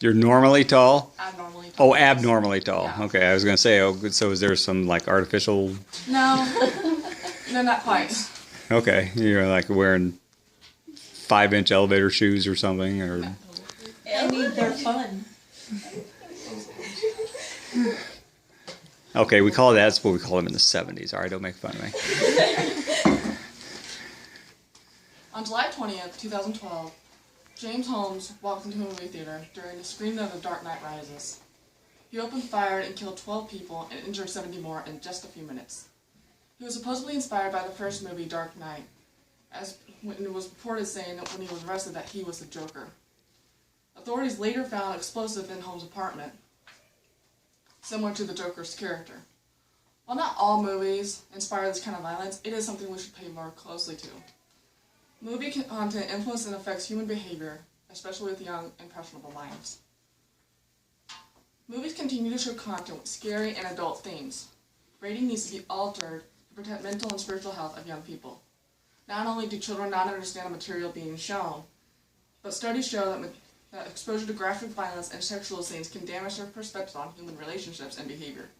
You're normally tall? Abnormally tall. Oh, abnormally tall. Yeah. Okay, I was going to say, so is there some like artificial... No, no, not quite. Okay, you're like wearing 5-inch elevator shoes or something, or... No. I mean, they're fun. Okay, that's what we call them in the 70s. All right, don't make fun of me. On July 20th, 2012, James Holmes walked into a movie theater during the screening of The Dark Knight Rises. He opened fire and killed 12 people and injured 70 more in just a few minutes. He was supposedly inspired by the first movie, Dark Knight, as when it was reported saying that when he was arrested that he was the Joker. Authorities later found an explosive in Holmes' apartment, similar to the Joker's character. While not all movies inspire this kind of violence, it is something we should pay more closely to. Movie content influences and affects human behavior, especially with young, impressionable minds. Movies continue to show content with scary and adult themes. Rating needs to be altered to protect mental and spiritual health of young people. Not only do children not understand the material being shown, but studies show that exposure to graphic violence and sexual scenes can damage their perspective on human relationships and behavior.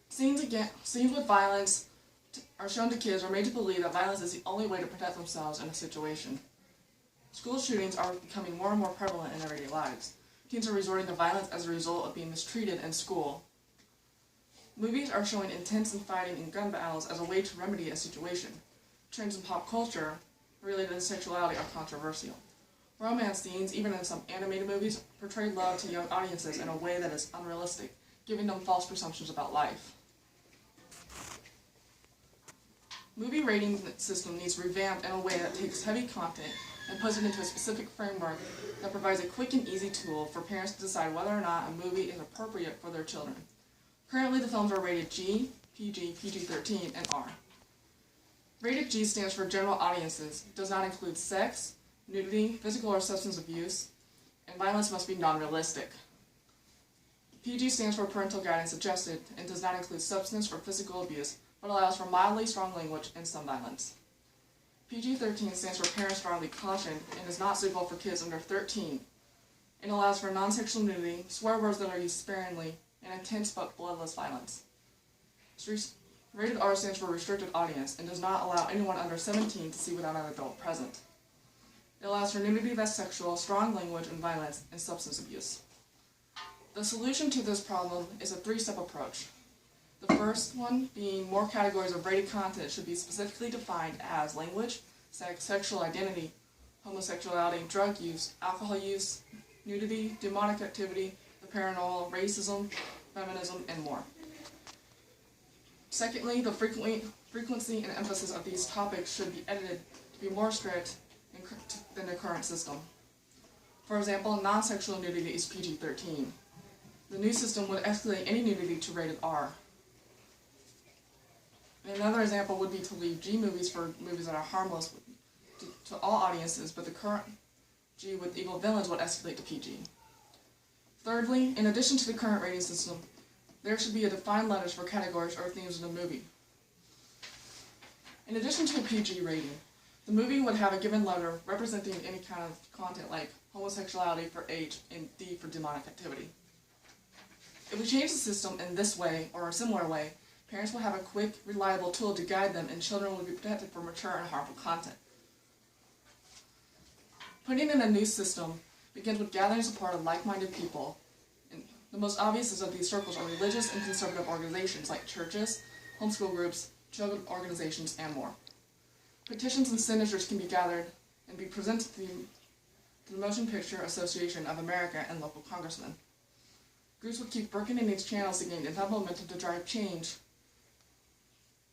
Scenes with violence are shown to kids are made to believe that violence is the only way to protect themselves in a situation. School shootings are becoming more and more prevalent in everyday lives. Teens are resorting to violence as a result of being mistreated in school. Movies are showing intense fighting and gun battles as a way to remedy a situation. Trends in pop culture related to sexuality are controversial. Romance scenes, even in some animated movies, portray love to young audiences in a way that is unrealistic, giving them false presumptions about life. Movie rating system needs revamped in a way that takes heavy content and puts it into a specific framework that provides a quick and easy tool for parents to decide whether or not a movie is appropriate for their children. Currently, the films are rated G, PG, PG-13, and R. Rated G stands for general audiences, does not include sex, nudity, physical or substance abuse, and violence must be non-realistic. PG stands for parental guidance suggested and does not include substance or physical abuse, but allows for mildly strong language and some violence. PG-13 stands for parents strongly cautioned and is not suitable for kids under 13. It allows for non-sexual nudity, swear words that are used sparingly, and intense but bloodless violence. Rated R stands for restricted audience and does not allow anyone under 17 to see without an adult present. It allows for nudity that's sexual, strong language and violence, and substance abuse. The solution to this problem is a three-step approach. The first one being more categories of rated content should be specifically defined as language, sex, sexual identity, homosexuality, drug use, alcohol use, nudity, demonic activity, the paranormal, racism, feminism, and more. Secondly, the frequency and emphasis of these topics should be edited to be more strict than the current system. For example, non-sexual nudity is PG-13. The new system would escalate any nudity to rated R. Another example would be to leave G movies for movies that are harmless to all audiences, but the current G with evil villains would escalate to PG. Thirdly, in addition to the current rating system, there should be a defined letters for categories or themes in the movie. In addition to a PG rating, the movie would have a given letter representing any kind of content like homosexuality for H and D for demonic activity. If we change the system in this way or a similar way, parents will have a quick, reliable tool to guide them and children will be protected from mature and harmful content. Putting in a new system begins with gathering support of like-minded people. And the most obvious of these circles are religious and conservative organizations like churches, homeschool groups, children organizations, and more. Petitions and signatures can be gathered and be presented to the Motion Picture Association of America and local congressmen. Groups will keep working in these channels to gain enough momentum to drive change,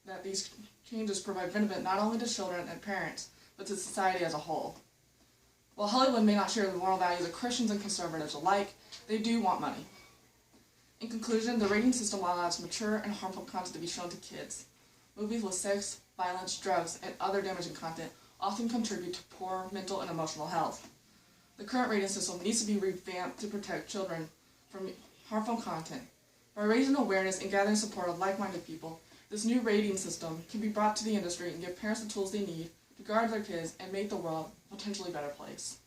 that these changes provide benefit not only to children and parents, but to society as a whole. While Hollywood may not share the moral values of Christians and conservatives alike, they do want money. In conclusion, the rating system allows mature and harmful content to be shown to kids. Movies with sex, violence, drugs, and other damaging content often contribute to poor mental and emotional health. The current rating system needs to be revamped to protect children from harmful content. By raising awareness and gathering support of like-minded people, this new rating system can be brought to the industry and give parents the tools they need to guard their kids and make the world a potentially better place.